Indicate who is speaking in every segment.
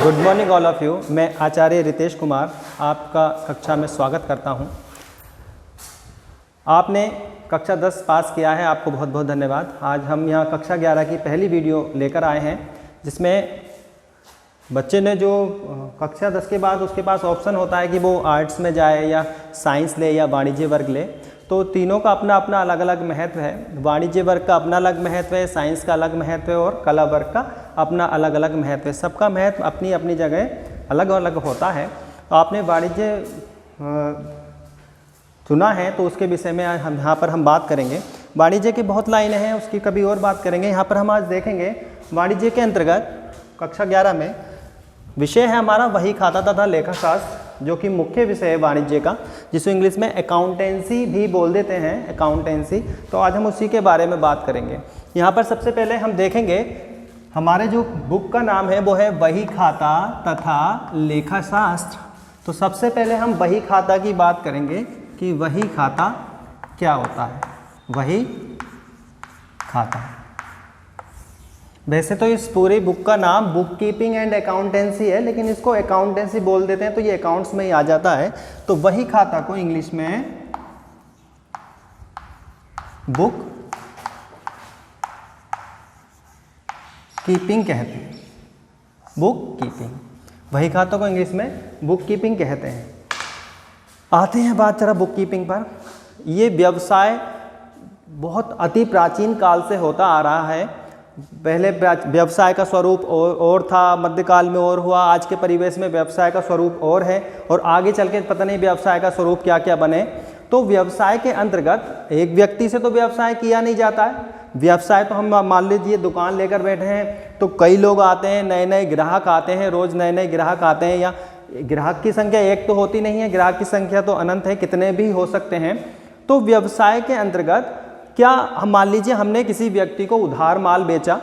Speaker 1: Good morning all of you. मैं आचार्य रितेश कुमार आपका कक्षा में स्वागत करता हूं। आपने कक्षा 10 पास किया है, आपको बहुत बहुत धन्यवाद। आज हम यहां कक्षा 11 की पहली वीडियो लेकर आए हैं, जिसमें बच्चे ने जो कक्षा 10 के बाद उसके पास ऑप्शन होता है कि वो आर्ट्स में जाए या साइंस ले या वाणिज्य वर्ग ले। तो तीनों का अपना अपना अलग अलग महत्व है। वाणिज्य वर्ग का अपना अलग महत्व है, साइंस का अलग महत्व है और कला वर्ग का अपना अलग अलग महत्व है। सबका महत्व अपनी अपनी जगह अलग अलग होता है। तो आपने वाणिज्य चुना है तो उसके विषय में हम यहाँ पर बात करेंगे। वाणिज्य की बहुत लाइनें हैं, उसकी कभी और बात करेंगे। यहाँ पर हम आज देखेंगे वाणिज्य के अंतर्गत कक्षा 11 में विषय है हमारा वही खाता तथा लेखा शास्त्र, जो कि मुख्य विषय है वाणिज्य का, जिसे इंग्लिश में अकाउंटेंसी भी बोल देते हैं, अकाउंटेंसी। तो आज हम उसी के बारे में बात करेंगे। यहाँ पर सबसे पहले हम देखेंगे हमारे जो बुक का नाम है वो है वही खाता तथा लेखा शास्त्र। तो सबसे पहले हम वही खाता की बात करेंगे कि वही खाता क्या होता है। वही खाता, वैसे तो इस पूरी बुक का नाम बुक कीपिंग एंड अकाउंटेंसी है, लेकिन इसको अकाउंटेंसी बोल देते हैं तो ये अकाउंट्स में ही आ जाता है। तो वही खाता को इंग्लिश में बुक कीपिंग कहते हैं। बुक कीपिंग, वही खाता को इंग्लिश में बुक कीपिंग कहते हैं। आते हैं बात जरा बुक कीपिंग पर। ये व्यवसाय बहुत अति प्राचीन काल से होता आ रहा है। पहले व्यवसाय का स्वरूप और था, मध्यकाल में और हुआ, आज के परिवेश में व्यवसाय का स्वरूप और है, और आगे चल के पता नहीं व्यवसाय का स्वरूप क्या क्या बने। तो व्यवसाय के अंतर्गत एक व्यक्ति से तो व्यवसाय किया नहीं जाता है। व्यवसाय तो हम मान लीजिए दुकान लेकर बैठे हैं तो कई लोग आते हैं, नए नए ग्राहक आते हैं, रोज़ नए नए ग्राहक आते हैं, या ग्राहक की संख्या एक तो होती नहीं है, ग्राहक की संख्या तो अनंत है, कितने भी हो सकते हैं। तो व्यवसाय के अंतर्गत क्या हम मान लीजिए हमने किसी व्यक्ति को उधार माल बेचा,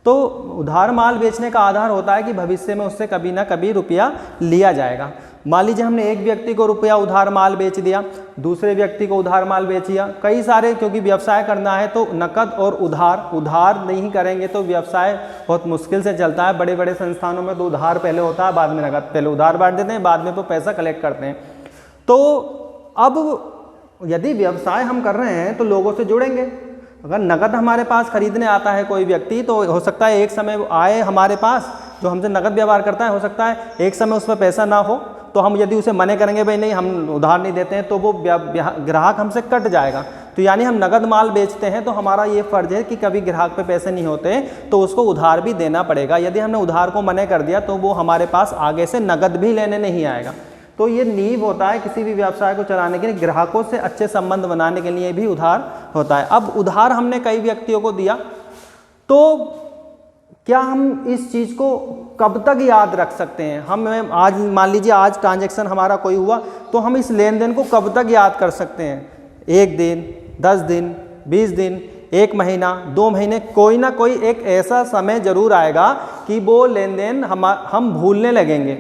Speaker 1: तो उधार माल बेचने का आधार होता है कि भविष्य में उससे कभी ना कभी रुपया लिया जाएगा। मान लीजिए हमने एक व्यक्ति को रुपया उधार माल बेच दिया, दूसरे व्यक्ति को उधार माल बेच दिया, कई सारे, क्योंकि व्यवसाय करना है तो नकद और उधार नहीं करेंगे तो व्यवसाय बहुत मुश्किल से चलता है। बड़े बड़े संस्थानों में तो उधार पहले होता है, बाद में नकद। पहले उधार बांट देते हैं, बाद में तो पैसा कलेक्ट करते हैं। तो अब यदि व्यवसाय हम कर रहे हैं तो लोगों से जुड़ेंगे। अगर नकद हमारे पास खरीदने आता है कोई व्यक्ति, तो हो सकता है एक समय आए हमारे पास जो हमसे नकद व्यवहार करता है, हो सकता है एक समय उसमें पैसा ना हो, तो हम यदि उसे मने करेंगे भाई नहीं हम उधार नहीं देते हैं, तो वो ग्राहक हमसे कट जाएगा। तो यानी हम नकद माल बेचते हैं तो हमारा ये फ़र्ज है कि कभी ग्राहक पे पैसे नहीं होते तो उसको उधार भी देना पड़ेगा। यदि हमने उधार को मने कर दिया तो वो हमारे पास आगे से नकद भी लेने नहीं आएगा। तो ये नींव होता है किसी भी व्यवसाय को चलाने के लिए, ग्राहकों से अच्छे संबंध बनाने के लिए भी उधार होता है। अब उधार हमने कई व्यक्तियों को दिया, तो क्या हम इस चीज़ को कब तक याद रख सकते हैं? हम आज मान लीजिए आज ट्रांजैक्शन हमारा कोई हुआ तो हम इस लेन देन को कब तक याद कर सकते हैं? 1 दिन, 10 दिन, 20 दिन, 1 महीना, 2 महीने, कोई ना कोई एक ऐसा समय जरूर आएगा कि वो लेन देन हम भूलने लगेंगे।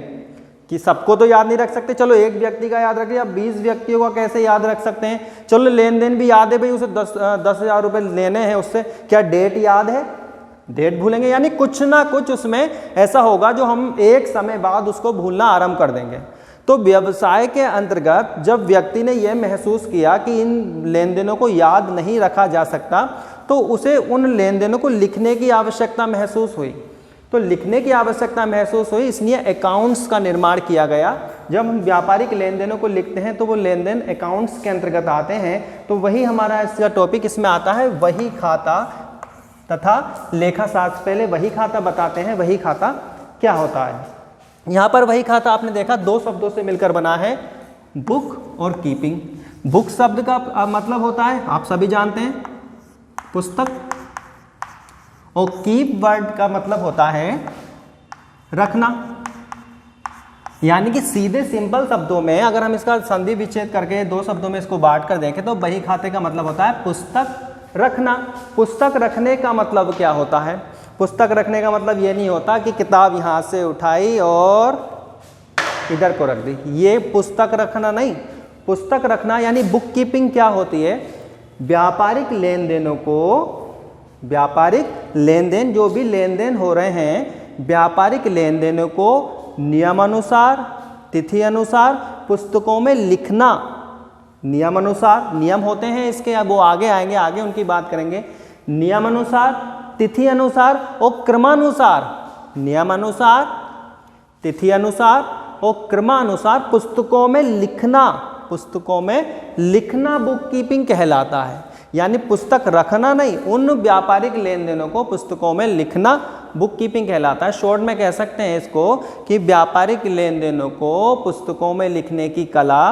Speaker 1: कि सबको तो याद नहीं रख सकते, चलो एक व्यक्ति का याद रखिए, अब 20 व्यक्तियों का कैसे याद रख सकते हैं? चलो लेन देन भी याद है भाई, उसे 10,000 रुपये लेने हैं उससे, क्या डेट याद है? डेट भूलेंगे? यानी कुछ ना कुछ उसमें ऐसा होगा जो हम एक समय बाद उसको भूलना आरंभ कर देंगे। तो व्यवसाय के अंतर्गत जब व्यक्ति ने यह महसूस किया कि इन लेन देनों को याद नहीं रखा जा सकता, तो उसे उन लेन देनों को लिखने की आवश्यकता महसूस हुई। तो लिखने की आवश्यकता महसूस हुई, इसलिए अकाउंट्स का निर्माण किया गया। जब हम व्यापारिक लेन देनों को लिखते हैं तो वो लेन देन अकाउंट्स के अंतर्गत आते हैं। तो वही हमारा इसका टॉपिक इसमें आता है, वही खाता तथा लेखा शास्त्र। पहले वही खाता बताते हैं, वही खाता क्या होता है। यहाँ पर वही खाता आपने देखा 2 शब्दों से मिलकर बना है, बुक और कीपिंग। बुक शब्द का मतलब होता है, आप सभी जानते हैं, पुस्तक, और कीप वर्ड का मतलब होता है रखना। यानी कि सीधे सिंपल शब्दों में अगर हम इसका संधि विच्छेद करके 2 शब्दों में इसको बांट कर देखें तो बही खाते का मतलब होता है पुस्तक रखना। पुस्तक रखने का मतलब क्या होता है? पुस्तक रखने का मतलब ये नहीं होता कि किताब यहाँ से उठाई और इधर को रख दी, ये पुस्तक रखना नहीं। पुस्तक रखना यानी बुक कीपिंग क्या होती है? व्यापारिक लेन देनों को, व्यापारिक लेन देन, जो भी लेन देन हो रहे हैं व्यापारिक लेन देनों को नियमानुसार, तिथि अनुसार पुस्तकों में लिखना। नियमानुसार, नियम होते हैं इसके, अब वो आगे आएंगे, आगे उनकी बात करेंगे। नियमानुसार, तिथि अनुसार और क्रमानुसार, नियमानुसार, तिथि अनुसार और क्रमानुसार पुस्तकों में लिखना, पुस्तकों में लिखना बुक कीपिंग कहलाता है। यानी पुस्तक रखना नहीं, उन व्यापारिक लेन देनों को पुस्तकों में लिखना बुक कीपिंग कहलाता है। शॉर्ट में कह सकते हैं इसको कि व्यापारिक लेन देनों को पुस्तकों में लिखने की कला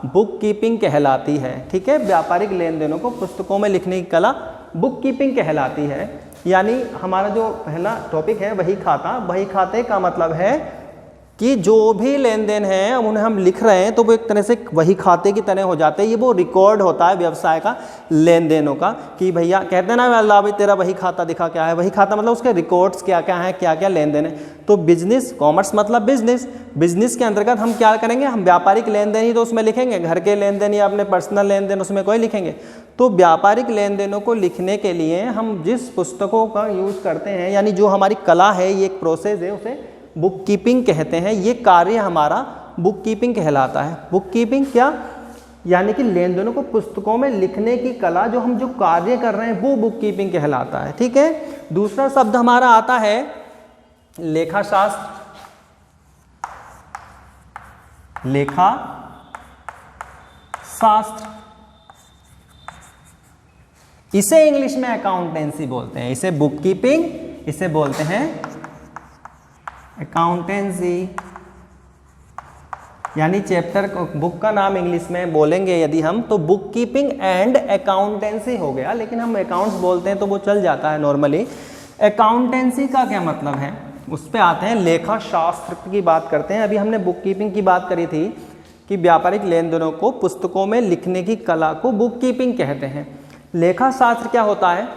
Speaker 1: बुक कीपिंग कहलाती है। ठीक है, व्यापारिक लेन देनों को पुस्तकों में लिखने की कला बुक कीपिंग कहलाती है। यानी हमारा जो पहला टॉपिक है वही खाता, वही खाते का मतलब है कि जो भी लेन देन है उन्हें हम लिख रहे हैं तो वो एक तरह से वही खाते की तरह हो जाते हैं। ये वो रिकॉर्ड होता है व्यवसाय का, लेन देनों का, कि भैया कहते हैं ना अल्लाह भाई तेरा वही खाता दिखा, क्या है वही खाता, मतलब उसके रिकॉर्ड्स क्या क्या हैं, क्या क्या लेन देन है। तो बिजनेस, कॉमर्स मतलब बिजनेस, बिजनेस के अंतर्गत हम क्या करेंगे, हम व्यापारिक लेन देन ही तो उसमें लिखेंगे, घर के लेन देन या अपने पर्सनल लेन देन उसमें कोई लिखेंगे। तो व्यापारिक लेन देनों को लिखने के लिए हम जिस पुस्तकों का यूज़ करते हैं, यानी जो हमारी कला है, ये एक प्रोसेस है, उसे बुक कीपिंग कहते हैं। ये कार्य हमारा बुक कीपिंग कहलाता है। बुक कीपिंग क्या, यानी कि लेन देनों को पुस्तकों में लिखने की कला, जो हम जो कार्य कर रहे हैं वो बुक कीपिंग कहलाता है। ठीक है, दूसरा शब्द हमारा आता है लेखा शास्त्र। लेखा शास्त्र, इसे इंग्लिश में अकाउंटेंसी बोलते हैं, इसे बुक कीपिंग, इसे बोलते हैं अकाउंटेंसी। यानी चैप्टर बुक का नाम इंग्लिश में बोलेंगे यदि हम, तो बुक कीपिंग एंड अकाउंटेंसी हो गया, लेकिन हम अकाउंट्स बोलते हैं तो वो चल जाता है नॉर्मली। अकाउंटेंसी का क्या मतलब है, उस पे आते हैं। लेखा शास्त्र की बात करते हैं। अभी हमने बुक कीपिंग की बात करी थी कि व्यापारिक लेन देनों को पुस्तकों में लिखने की कला को बुक कीपिंग कहते हैं। लेखा शास्त्र क्या होता है,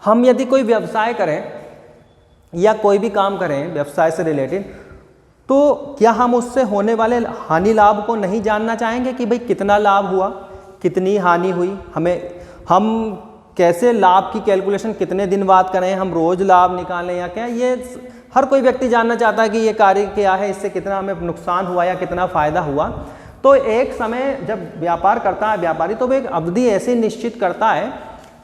Speaker 1: हम यदि कोई व्यवसाय करें या कोई भी काम करें व्यवसाय से रिलेटेड, तो क्या हम उससे होने वाले हानि लाभ को नहीं जानना चाहेंगे कि भाई कितना लाभ हुआ, कितनी हानि हुई, हम कैसे लाभ की कैलकुलेशन कितने दिन बाद करें, हम रोज लाभ निकालें या क्या, ये हर कोई व्यक्ति जानना चाहता है कि ये कार्य क्या है, इससे कितना हमें नुकसान हुआ या कितना फ़ायदा हुआ। तो एक समय जब व्यापार करता है व्यापारी, तो वो एक अवधि ऐसे निश्चित करता है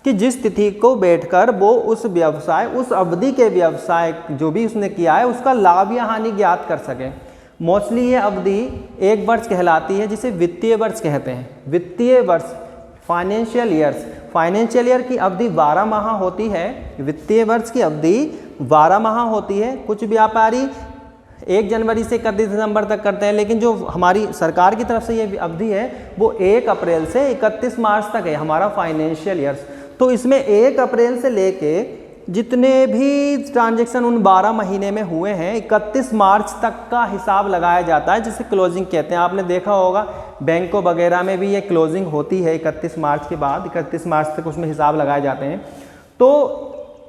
Speaker 1: कि जिस तिथि को बैठकर वो उस व्यवसाय, उस अवधि के व्यवसाय जो भी उसने किया है उसका लाभ या हानि ज्ञात कर सके। मोस्टली ये अवधि एक वर्ष कहलाती है, जिसे वित्तीय वर्ष कहते हैं। वित्तीय वर्ष, फाइनेंशियल ईयर्स, फाइनेंशियल ईयर की अवधि 12 माह होती है, वित्तीय वर्ष की अवधि 12 माह होती है। कुछ व्यापारी 1 जनवरी से 31 दिसंबर तक करते हैं, लेकिन जो हमारी सरकार की तरफ से ये अवधि है वो 1 अप्रैल से 31 मार्च तक है, हमारा फाइनेंशियल ईयर्स। तो इसमें 1 अप्रैल से लेके जितने भी ट्रांजैक्शन उन 12 महीने में हुए हैं 31 मार्च तक का हिसाब लगाया जाता है, जिसे क्लोजिंग कहते हैं। आपने देखा होगा बैंकों वगैरह में भी ये क्लोजिंग होती है 31 मार्च के बाद, 31 मार्च तक उसमें हिसाब लगाए जाते हैं। तो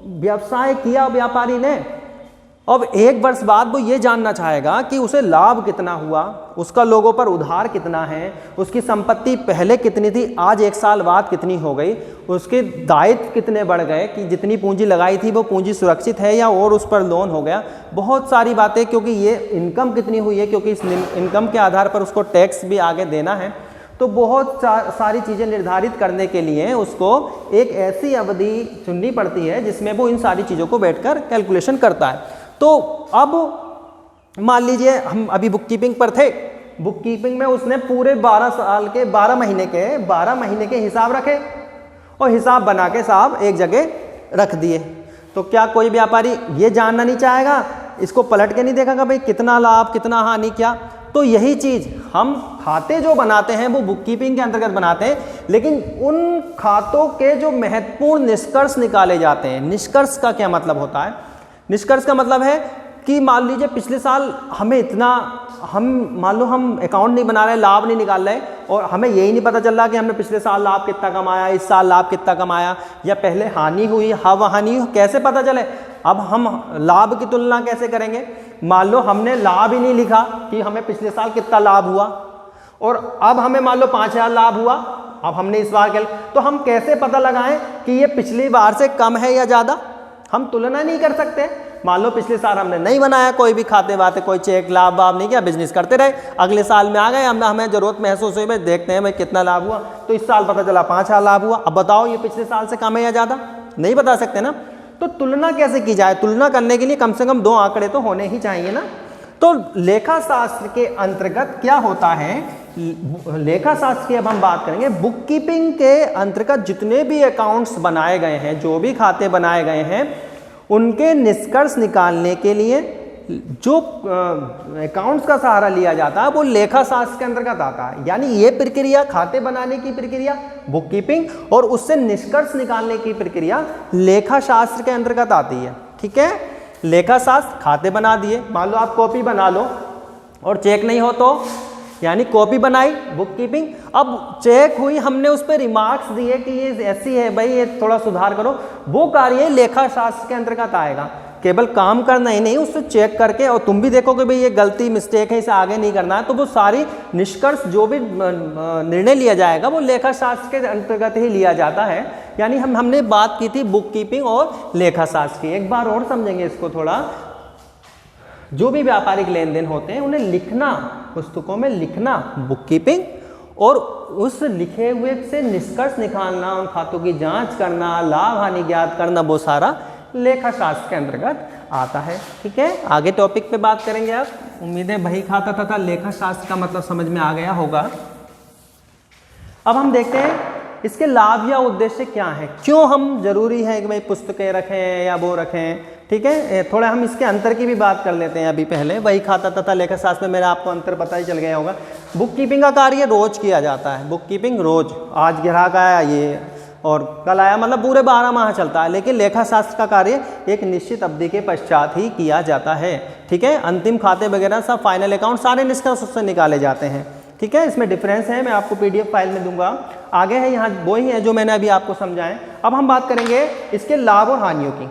Speaker 1: व्यवसाय किया व्यापारी ने, अब 1 वर्ष बाद वो ये जानना चाहेगा कि उसे लाभ कितना हुआ, उसका लोगों पर उधार कितना है, उसकी संपत्ति पहले कितनी थी, आज 1 साल बाद कितनी हो गई, उसके दायित्व कितने बढ़ गए, कि जितनी पूंजी लगाई थी वो पूंजी सुरक्षित है या और उस पर लोन हो गया। बहुत सारी बातें, क्योंकि ये इनकम कितनी हुई है, क्योंकि इस इनकम के आधार पर उसको टैक्स भी आगे देना है। तो बहुत सारी चीज़ें निर्धारित करने के लिए उसको एक ऐसी अवधि चुननी पड़ती है जिसमें वो इन सारी चीज़ों को बैठकर कैलकुलेशन करता है। तो अब मान लीजिए हम अभी बुक कीपिंग पर थे, बुक कीपिंग में उसने पूरे 12 साल के 12 महीने के हिसाब रखे और हिसाब बना के साहब एक जगह रख दिए। तो क्या कोई व्यापारी ये जानना नहीं चाहेगा, इसको पलट के नहीं देखेगा भाई कितना लाभ कितना हानि क्या? तो यही चीज़ हम खाते जो बनाते हैं वो बुक कीपिंग के अंतर्गत बनाते हैं, लेकिन उन खातों के जो महत्वपूर्ण निष्कर्ष निकाले जाते हैं। निष्कर्ष का क्या मतलब होता है? निष्कर्ष का मतलब है कि मान लीजिए पिछले साल हमें इतना, मान लो हम अकाउंट नहीं बना रहे, लाभ नहीं निकाल रहे और हमें यही नहीं पता चल रहा कि हमने पिछले साल लाभ कितना कमाया, इस साल लाभ कितना कमाया, या पहले हानि हुई हानि, कैसे पता चले? अब हम लाभ की तुलना कैसे करेंगे? मान लो हमने लाभ ही नहीं लिखा कि हमें पिछले साल कितना लाभ हुआ और अब हमें मान लो 5,000 लाभ हुआ, अब हमने इस बार क्या, तो हम कैसे पता लगाएं कि ये पिछली बार से कम है या ज़्यादा? हम तुलना नहीं कर सकते। मान लो पिछले साल हमने नहीं बनाया कोई भी खाते वाते, कोई चेक लाभ वाभ नहीं किया, बिजनेस करते रहे, अगले साल में आ गए, हमें जरूरत महसूस हुई भाई देखते हैं भाई कितना लाभ हुआ, तो इस साल पता चला 5,000 लाभ हुआ। अब बताओ ये पिछले साल से कम है या ज़्यादा? नहीं बता सकते ना। तो तुलना कैसे की जाए? तुलना करने के लिए कम से कम 2 आंकड़े तो होने ही चाहिए ना। तो लेखा शास्त्र के अंतर्गत क्या होता है, लेखा शास्त्र की अब हम बात करेंगे, बुक कीपिंग के अंतर्गत जितने भी अकाउंट्स बनाए गए हैं, जो भी खाते बनाए गए हैं, उनके निष्कर्ष निकालने के लिए जो अकाउंट्स का सहारा लिया जाता है वो लेखा शास्त्र के अंतर्गत आता है। यानी ये प्रक्रिया, खाते बनाने की प्रक्रिया बुक कीपिंग, और उससे निष्कर्ष निकालने की प्रक्रिया लेखा शास्त्र के अंतर्गत आती है। ठीक है, लेखा शास्त्र खाते बना दिए, मान लो आप कॉपी बना लो और चेक नहीं हो तो, यानी कॉपी बनाई बुक कीपिंग, अब चेक हुई, हमने उस पर रिमार्क्स दिए कि ये ऐसी है भाई, ये थोड़ा सुधार करो, वो कार्य लेखा शास्त्र के अंतर्गत आएगा। केवल काम करना ही नहीं, उससे चेक करके, और तुम भी देखोगे भाई ये गलती मिस्टेक है, इसे आगे नहीं करना है, तो वो सारी निष्कर्ष जो भी निर्णय लिया जाएगा वो लेखा शास्त्र के अंतर्गत ही लिया जाता है। यानी हमने बात की थी बुक कीपिंग और लेखा शास्त्र की। एक बार और समझेंगे इसको थोड़ा। जो भी व्यापारिक लेन देन होते हैं उन्हें लिखना, पुस्तकों में लिखना बुक कीपिंग, और उस लिखे हुए से निष्कर्ष निकालना, उन खातों की जांच करना, लाभ हानि ज्ञात करना, वो सारा लेखा शास्त्र के अंतर्गत आता है। ठीक है, आगे टॉपिक पे बात करेंगे। आप उम्मीद है बही खाता तथा लेखा शास्त्र का मतलब समझ में आ गया होगा। अब हम देखते हैं इसके लाभ या उद्देश्य क्या है, क्यों हम जरूरी है कि भाई पुस्तकें रखें या वो रखें। ठीक है, थोड़ा हम इसके अंतर की भी बात कर लेते हैं। अभी पहले बही खाता तथा लेखा शास्त्र में मेरा आपको अंतर पता ही चल गया होगा। बुक कीपिंग का कार्य रोज किया जाता है, बुक कीपिंग रोज, आज ग्राहक आया ये और कल आया, मतलब पूरे 12 माह चलता है। लेकिन लेखा शास्त्र का कार्य एक निश्चित अवधि के पश्चात ही किया जाता है। ठीक है, अंतिम खाते वगैरह सब, फाइनल अकाउंट सारे निष्कर्ष उससे निकाले जाते हैं। ठीक है, इसमें डिफरेंस है, मैं आपको PDF फाइल में दूंगा। आगे है यहाँ वो ही है जो मैंने अभी आपको समझाएं। अब हम बात करेंगे इसके लाभ और हानियों की,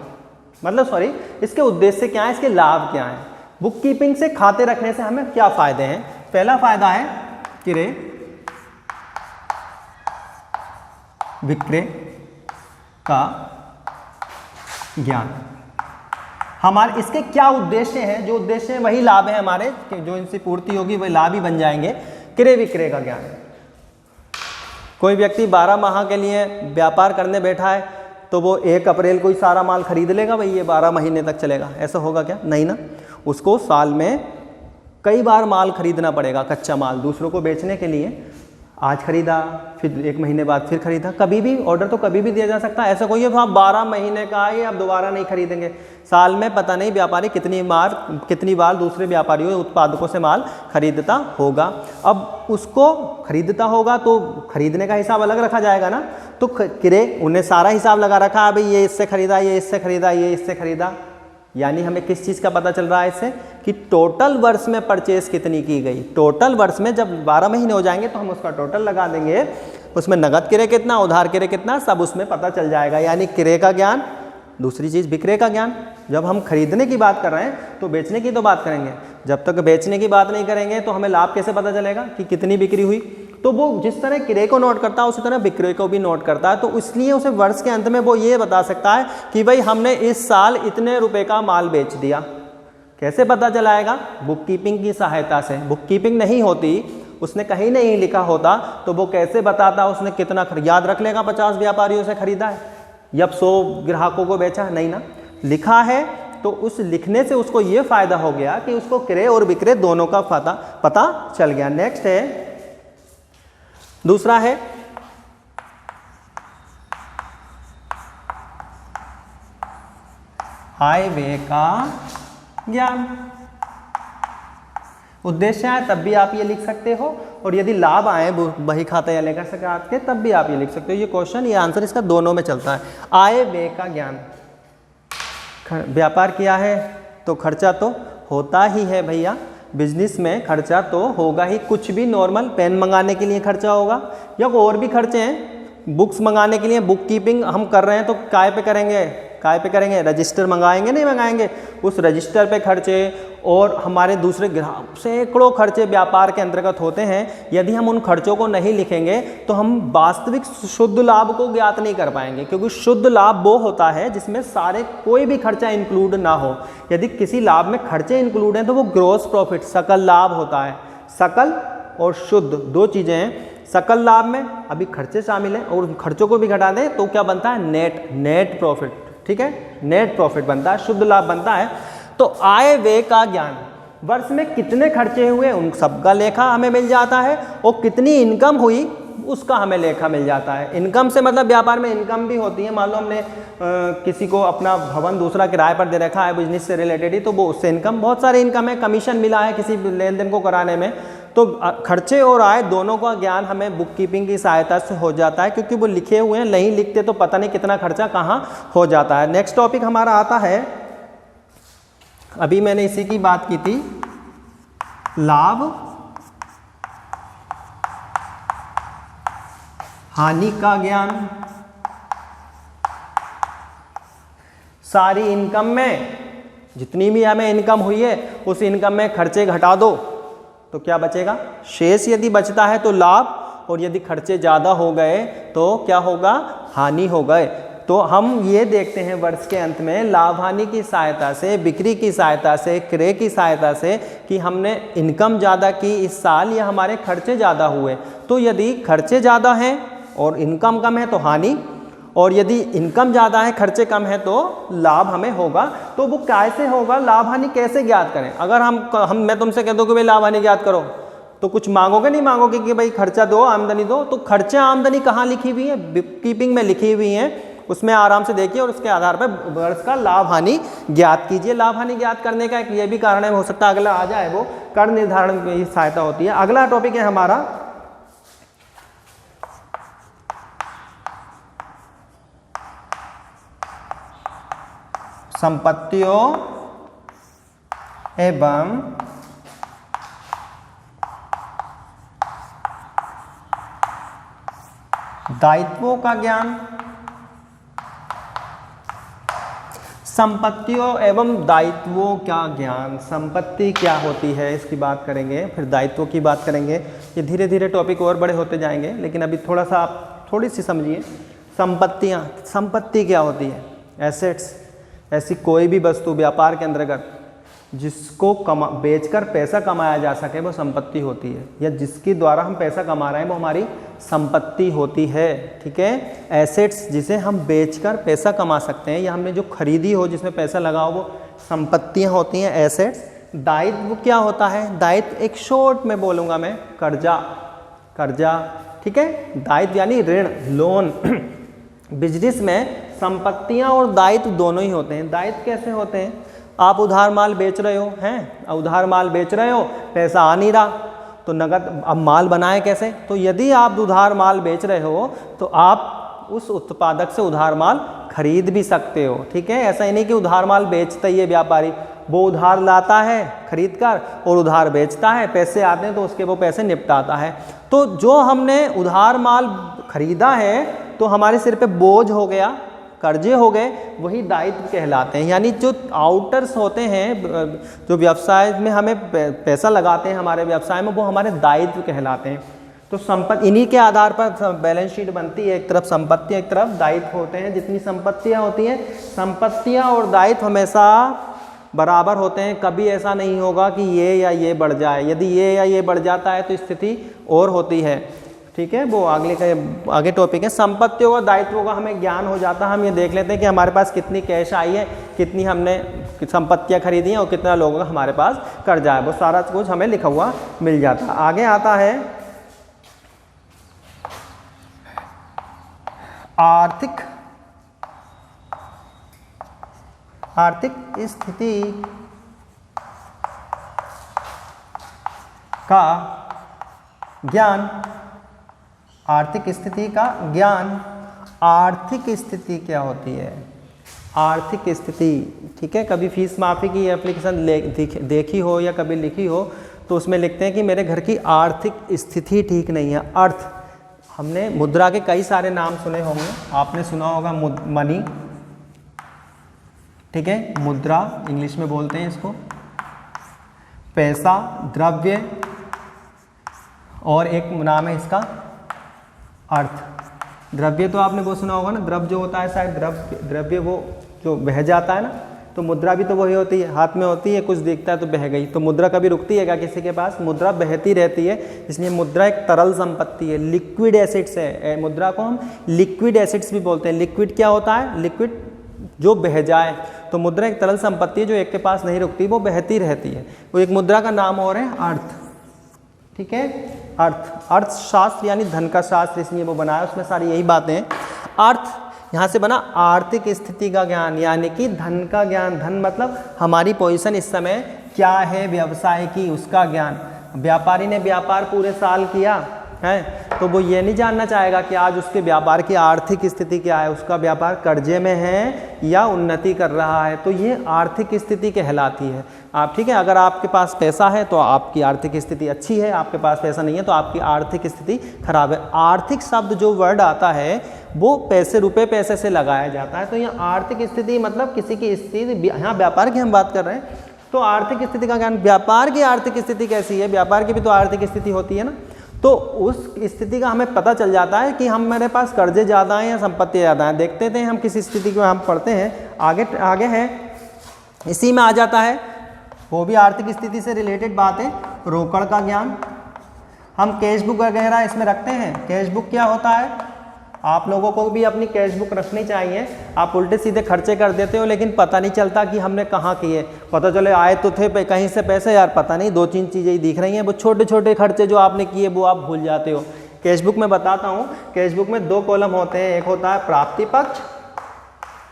Speaker 1: मतलब सॉरी, इसके उद्देश्य क्या है, इसके लाभ क्या है। बुक कीपिंग से खाते रखने से हमें क्या फायदे हैं? पहला फायदा है क्रय विक्रय का ज्ञान। हमारे इसके क्या उद्देश्य हैं? जो उद्देश्य हैं वही लाभ है हमारे, जो इनसे पूर्ति होगी वही लाभ ही बन जाएंगे। क्रय विक्रय का ज्ञान, कोई व्यक्ति 12 माह के लिए व्यापार करने बैठा है तो वो 1 अप्रैल को ही सारा माल खरीद लेगा, भाई ये 12 महीने तक चलेगा, ऐसा होगा क्या? नहीं ना, उसको साल में कई बार माल खरीदना पड़ेगा, कच्चा माल दूसरों को बेचने के लिए। आज खरीदा, फिर 1 महीने बाद फिर खरीदा, कभी भी ऑर्डर तो कभी भी दिया जा सकता है। ऐसा कोई है तो आप 12 महीने का है, आप दोबारा नहीं खरीदेंगे। साल में पता नहीं व्यापारी कितनी बार दूसरे व्यापारियों उत्पादकों से माल खरीदता होगा। अब उसको खरीदता होगा तो खरीदने का हिसाब अलग रखा जाएगा ना। तो क्रय, उन्हें सारा हिसाब लगा रखा है, भाई ये इससे खरीदा, ये इससे खरीदा, ये इससे खरीदा। यानी हमें किस चीज़ का पता चल रहा है इससे, कि टोटल वर्ष में परचेज कितनी की गई। टोटल वर्ष में जब 12 महीने हो जाएंगे तो हम उसका टोटल लगा देंगे, उसमें नगद क्रय कितना, उधार क्रय कितना, सब उसमें पता चल जाएगा। यानी क्रय का ज्ञान। दूसरी चीज़ विक्रय का ज्ञान। जब हम खरीदने की बात कर रहे हैं तो बेचने की तो बात करेंगे, जब तक बेचने की बात नहीं करेंगे तो हमें लाभ कैसे पता चलेगा कि कितनी बिक्री हुई। तो वो जिस तरह क्रय को नोट करता है उसी तरह विक्रय को भी नोट करता है। तो इसलिए उसे वर्ष के अंत में वो ये बता सकता है कि भाई हमने इस साल इतने रुपए का माल बेच दिया। कैसे पता चलाएगा? बुक कीपिंग की सहायता से। बुक कीपिंग नहीं होती, उसने कहीं नहीं लिखा होता तो वो कैसे बताता उसने कितना याद रख लेगा 50 व्यापारियों से खरीदा है या 100 ग्राहकों को बेचा? नहीं ना, लिखा है तो उस लिखने से उसको ये फायदा हो गया कि उसको क्रय और विक्रय दोनों का पता चल गया। नेक्स्ट है, दूसरा है आय व्यय का ज्ञान। उद्देश्य है तब भी आप ये लिख सकते हो, और यदि लाभ आए बही खाता या लेखा शास्त्र के तब भी आप ये लिख सकते हो। ये क्वेश्चन, ये आंसर इसका दोनों में चलता है। आय व्यय का ज्ञान, व्यापार किया है तो खर्चा तो होता ही है भैया, बिजनेस में खर्चा तो होगा ही। कुछ भी नॉर्मल पेन मंगाने के लिए खर्चा होगा या और भी खर्चे हैं, बुक्स मंगाने के लिए। बुक कीपिंग हम कर रहे हैं तो काय पे करेंगे, रजिस्टर मंगाएंगे नहीं मंगाएंगे, उस रजिस्टर पे खर्चे और हमारे दूसरे ग्राहक, सैकड़ों खर्चे व्यापार के अंतर्गत होते हैं। यदि हम उन खर्चों को नहीं लिखेंगे तो हम वास्तविक शुद्ध लाभ को ज्ञात नहीं कर पाएंगे, क्योंकि शुद्ध लाभ वो होता है जिसमें सारे कोई भी खर्चा इंक्लूड ना हो। यदि किसी लाभ में खर्चे इंक्लूड हैं तो वो ग्रॉस प्रॉफिट, सकल लाभ होता है। सकल और शुद्ध दो चीज़ें हैं। सकल लाभ में अभी खर्चे शामिल हैं और खर्चों को भी घटा दें तो क्या बनता है, नेट प्रॉफिट। ठीक है, नेट प्रॉफिट बनता है, शुद्ध लाभ बनता है। तो आय व्यय का ज्ञान, वर्ष में कितने खर्चे हुए उन सबका लेखा हमें मिल जाता है, और कितनी इनकम हुई उसका हमें लेखा मिल जाता है। इनकम से मतलब व्यापार में इनकम भी होती है। मान लो हमने किसी को अपना भवन दूसरा किराए पर दे रखा है, बिजनेस से रिलेटेड ही, तो वो उससे इनकम, बहुत सारे इनकम है, कमीशन मिला है किसी लेन देन को कराने में। तो खर्चे और आय दोनों का ज्ञान हमें बुक कीपिंग की सहायता से हो जाता है, क्योंकि वो लिखे हुए हैं, नहीं लिखते तो पता नहीं कितना खर्चा कहाँ हो जाता है। नेक्स्ट टॉपिक हमारा आता है, अभी मैंने इसी की बात की थी, लाभ हानि का ज्ञान। सारी इनकम में जितनी भी हमें इनकम हुई है उस इनकम में खर्चे घटा दो तो क्या बचेगा, शेष यदि बचता है तो लाभ, और यदि खर्चे ज़्यादा हो गए तो क्या होगा, हानि हो गए। तो हम ये देखते हैं वर्ष के अंत में लाभ हानि की सहायता से, बिक्री की सहायता से, क्रय की सहायता से कि हमने इनकम ज़्यादा की इस साल या हमारे खर्चे ज़्यादा हुए। तो यदि खर्चे ज़्यादा हैं और इनकम कम है तो हानि, और यदि इनकम ज़्यादा है खर्चे कम है तो लाभ हमें होगा। तो वो कैसे होगा, लाभ हानि कैसे ज्ञात करें। अगर हम मैं तुमसे कह दूँ कि भाई लाभ हानि ज्ञात करो तो कुछ मांगोगे, नहीं मांगोगे कि भाई खर्चा दो आमदनी दो। तो खर्चा आमदनी कहाँ लिखी हुई है, बुक कीपिंग में लिखी हुई है, उसमें आराम से देखिए और उसके आधार पर वर्ष का लाभ हानि ज्ञात कीजिए। लाभ हानि ज्ञात करने का एक ये भी कारण है, हो सकता है अगला आ जाए, वो कर निर्धारण की सहायता होती है। अगला टॉपिक है हमारा संपत्तियों एवं दायित्वों का ज्ञान। संपत्तियों एवं दायित्वों का ज्ञान, संपत्ति क्या होती है इसकी बात करेंगे, फिर दायित्वों की बात करेंगे। ये धीरे धीरे टॉपिक और बड़े होते जाएंगे, लेकिन अभी थोड़ा सा आप थोड़ी सी समझिए। संपत्तियाँ, संपत्ति क्या होती है, एसेट्स, ऐसी कोई भी वस्तु व्यापार के अंतर्गत जिसको बेचकर पैसा कमाया जा सके वो संपत्ति होती है, या जिसके द्वारा हम पैसा कमा रहे हैं वो हमारी संपत्ति होती है। ठीक है, एसेट्स जिसे हम बेचकर पैसा कमा सकते हैं या हमने जो खरीदी हो जिसमें पैसा लगा हो वो संपत्तियां होती हैं, एसेट्स। दायित्व क्या होता है, दायित्व एक शॉर्ट में बोलूँगा मैं, कर्जा। ठीक है, दायित्व यानी ऋण, लोन। बिजनेस में संपत्तियां और दायित्व दोनों ही होते हैं। दायित्व कैसे होते हैं, आप उधार माल बेच रहे हो, हैं उधार माल बेच रहे हो, पैसा आ नहीं रहा तो नगद, अब माल बनाए कैसे। तो यदि आप उधार माल बेच रहे हो तो आप उस उत्पादक से उधार माल खरीद भी सकते हो। ठीक है, ऐसा ही नहीं कि उधार माल बेचता ही है व्यापारी, वो उधार लाता है खरीद कर और उधार बेचता है, पैसे आते हैं तो उसके वो पैसे निपटाता है। तो जो हमने उधार माल खरीदा है तो हमारे सिर पे बोझ हो गया, कर्जे हो गए, वही दायित्व कहलाते हैं। यानी जो आउटर्स होते हैं, जो व्यवसाय में हमें पैसा लगाते हैं हमारे व्यवसाय में, वो हमारे दायित्व कहलाते हैं। तो संपत्ति, इन्हीं के आधार पर बैलेंस शीट बनती है, एक तरफ संपत्ति एक तरफ दायित्व होते हैं। जितनी संपत्तियां होती हैं, संपत्तियां और दायित्व हमेशा बराबर होते हैं। कभी ऐसा नहीं होगा कि ये या ये बढ़ जाए, यदि ये या ये बढ़ जाता है तो स्थिति और होती है। ठीक है, वो आगे टॉपिक है। संपत्तियों और दायित्वों का हमें ज्ञान हो जाता है, हम ये देख लेते हैं कि हमारे पास कितनी कैश आई है, कितनी हमने संपत्तियां खरीदी हैं और कितना लोगों का हमारे पास कर्जा है, वो सारा कुछ हमें लिखा हुआ मिल जाता है। आगे आता है आर्थिक स्थिति का ज्ञान। आर्थिक स्थिति का ज्ञान, आर्थिक स्थिति क्या होती है, आर्थिक स्थिति। ठीक है, कभी फीस माफ़ी की एप्लीकेशन देखी हो या कभी लिखी हो तो उसमें लिखते हैं कि मेरे घर की आर्थिक स्थिति ठीक नहीं है। अर्थ, हमने मुद्रा के कई सारे नाम सुने होंगे, आपने सुना होगा मनी। ठीक है, मुद्रा इंग्लिश में बोलते हैं इसको, पैसा, द्रव्य, और एक नाम है इसका अर्थ। द्रव्य तो आपने वो सुना होगा ना, द्रव्य जो होता है शायद, द्रव्य वो जो बह जाता है ना, तो मुद्रा भी तो वही होती है, हाथ में होती है, कुछ दिखता है तो बह गई। तो मुद्रा कभी रुकती है क्या किसी के पास? मुद्रा बहती रहती है, इसलिए मुद्रा एक तरल संपत्ति है, लिक्विड एसिड्स है। मुद्रा को हम लिक्विड एसिड्स भी बोलते हैं। लिक्विड क्या होता है? लिक्विड जो बह जाए। तो मुद्रा एक तरल संपत्ति है जो एक के पास नहीं रुकती, वो बहती रहती है। वो एक मुद्रा का नाम और है अर्थ। ठीक है, अर्थ, अर्थशास्त्र यानी धन का शास्त्र, इसलिए वो बनाया, उसमें सारी यही बातें हैं। अर्थ यहाँ से बना आर्थिक स्थिति का ज्ञान, यानी कि धन का ज्ञान। धन मतलब हमारी पोजीशन इस समय क्या है व्यवसाय की, उसका ज्ञान। व्यापारी ने व्यापार पूरे साल किया है, तो वो ये नहीं जानना चाहेगा कि आज उसके व्यापार की आर्थिक स्थिति क्या है, उसका व्यापार कर्जे में है या उन्नति कर रहा है। तो ये आर्थिक स्थिति कहलाती है। आप ठीक है, अगर आपके पास पैसा है तो आपकी आर्थिक स्थिति अच्छी है, आपके पास पैसा नहीं है तो आपकी आर्थिक स्थिति खराब है। आर्थिक शब्द जो वर्ड आता है वो पैसे, रुपए पैसे से लगाया जाता है। तो यहाँ आर्थिक स्थिति मतलब किसी की स्थिति, यहाँ व्यापार की हम बात कर रहे हैं, तो आर्थिक स्थिति का ज्ञान। व्यापार की आर्थिक स्थिति कैसी है? व्यापार की भी तो आर्थिक स्थिति होती है ना, तो उस स्थिति का हमें पता चल जाता है कि हम, मेरे पास कर्जे ज़्यादा हैं या संपत्ति ज़्यादा हैं। देखते थे हम किस स्थिति को हम पढ़ते हैं, आगे है, इसी में आ जाता है, वो भी आर्थिक स्थिति से रिलेटेड बात है। रोकड़ का ज्ञान, हम कैश बुक वगैरह इसमें रखते हैं। कैश बुक क्या होता है? आप लोगों को भी अपनी कैश बुक रखनी चाहिए। आप उल्टे सीधे खर्चे कर देते हो, लेकिन पता नहीं चलता कि हमने कहाँ किए। पता चले आए तो थे कहीं से पैसे, यार पता नहीं, 2-3 चीज़ें ही दिख रही हैं। वो छोटे छोटे खर्चे जो आपने किए वो आप भूल जाते हो। कैश बुक में बताता हूँ, कैश बुक में 2 कॉलम होते हैं, एक होता है प्राप्ति पक्ष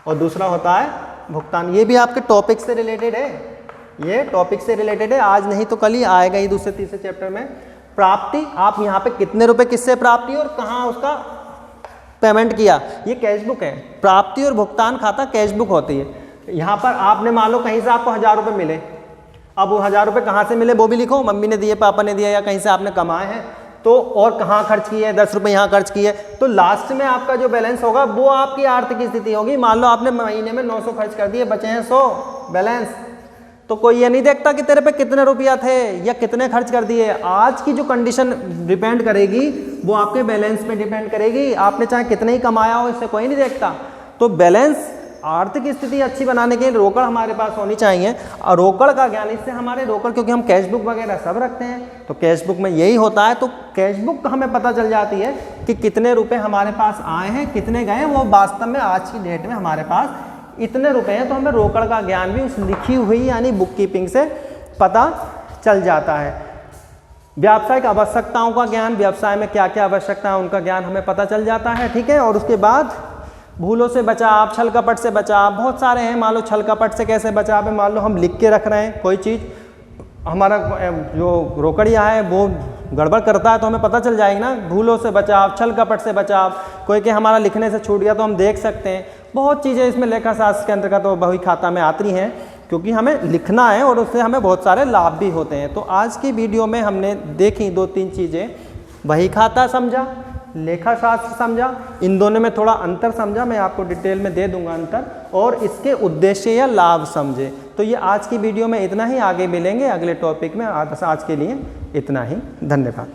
Speaker 1: और दूसरा होता है भुगतान। ये भी आपके टॉपिक से रिलेटेड है, ये टॉपिक से रिलेटेड है, आज नहीं तो कल ही आएगा ही दूसरे तीसरे चैप्टर में। प्राप्ति, आप यहाँ पे कितने रुपए किससे प्राप्ति और कहाँ उसका पेमेंट किया, ये कैश बुक है। प्राप्ति और भुगतान खाता कैश बुक होती है। यहाँ पर आपने मान लो कहीं से आपको 1000 रुपये मिले, अब वो 1000 रुपये कहाँ से मिले वो भी लिखो, मम्मी ने दिए, पापा ने दिया, या कहीं से आपने कमाए हैं, तो और कहाँ खर्च किए, 10 रुपये यहाँ खर्च किए, तो लास्ट में आपका जो बैलेंस होगा वो आपकी आर्थिक स्थिति होगी। मान लो आपने महीने में 900 खर्च कर दिए, बचे हैं 100 बैलेंस, तो कोई ये नहीं देखता कि तेरे पे कितने रुपया थे या कितने खर्च कर दिए। आज की जो कंडीशन डिपेंड करेगी वो आपके बैलेंस पे डिपेंड करेगी। आपने चाहे कितने ही कमाया हो, इससे कोई नहीं देखता। तो बैलेंस, आर्थिक स्थिति अच्छी बनाने के लिए रोकड़ हमारे पास होनी चाहिए। और रोकड़ का ज्ञान, इससे हमारे रोकड़, क्योंकि हम कैश बुक वगैरह सब रखते हैं, तो कैश बुक में यही होता है। तो कैश बुक हमें पता चल जाती है कि कितने रुपए हमारे पास आए हैं, कितने गए, वो वास्तव में आज की डेट में हमारे पास इतने रुपए हैं। तो हमें रोकड़ का ज्ञान भी उस लिखी हुई यानी बुक कीपिंग से पता चल जाता है। व्यावसायिक आवश्यकताओं का ज्ञान, व्यवसाय में क्या क्या आवश्यकता है उनका ज्ञान हमें पता चल जाता है। ठीक है, और उसके बाद भूलों से बचाव, छल कपट से बचाव, बहुत सारे हैं। मान लो छल कपट से कैसे बचाव है, मान लो हम लिख के रख रहे हैं कोई चीज़, हमारा जो रोकड़िया है वो गड़बड़ करता है तो हमें पता चल जाएगी ना। भूलों से बचाव, छल कपट से बचाव, कोई के हमारा लिखने से छूट गया तो हम देख सकते हैं। बहुत चीज़ें इसमें लेखा शास्त्र के अंतर्गत तो बही खाता में आती हैं, क्योंकि हमें लिखना है और उससे हमें बहुत सारे लाभ भी होते हैं। तो आज की वीडियो में हमने देखी 2-3 चीज़ें, बही खाता समझा, लेखा शास्त्र समझा, इन दोनों में थोड़ा अंतर समझा, मैं आपको डिटेल में दे दूंगा अंतर, और इसके उद्देश्य या लाभ समझे। तो ये आज की वीडियो में इतना ही, आगे मिलेंगे अगले टॉपिक में। आज के लिए इतना ही, धन्यवाद।